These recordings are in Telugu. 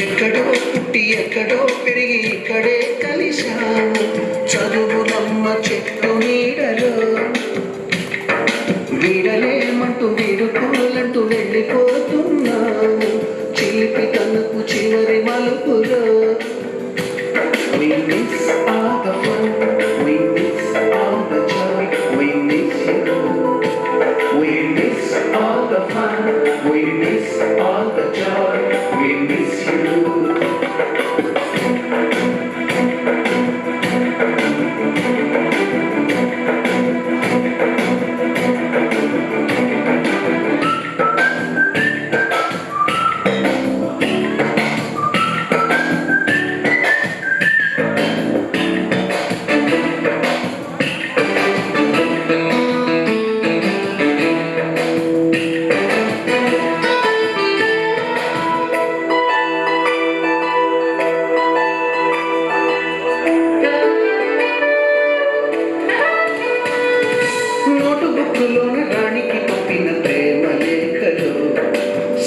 ఎక్కడో పుట్టి ఎక్కడో పెరిగి ఇక్కడే కలిశాము చదువులమ్మ చెట్టు నీడలో వీడలేమంటూ వీడుకోలంటూ వెళ్ళిపోతున్నాము చిలిపి తనకు చివరి మలుపులో We miss all the fun, we miss all the joy, we miss you. We miss all the fun, we miss all the joy, we miss you. నోటుబుక్కులోన రాణికి పంపిన ప్రేమ లేఖలు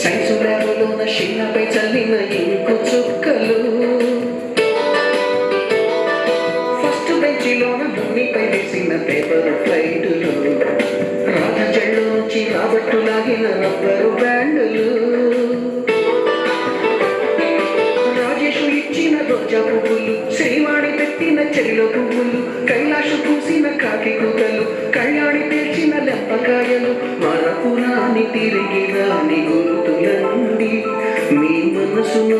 సైన్సు ల్యాబులోన షీలపై చల్లిన ఇంకు చుక్కలు ఫస్ట్ బెంచిలోన భూమిపై వేసిన పేపర్ ఫ్లైటులు రాధ జళ్ళు నుంచి రాబట్టు లాగిన రబ్బరు బ్యాండులు రాజేషు ఇచ్చిన రోజా పువ్వులు శ్రీవాణి పెట్టిన చెరిలో పువ్వులు కైలాషు పూసిన కాకి కూతలు కళ్యాణి పేర్చిన లెంపకాయలు మరపురాని తిరిగి రాని గుర్తులండి మీ మనసును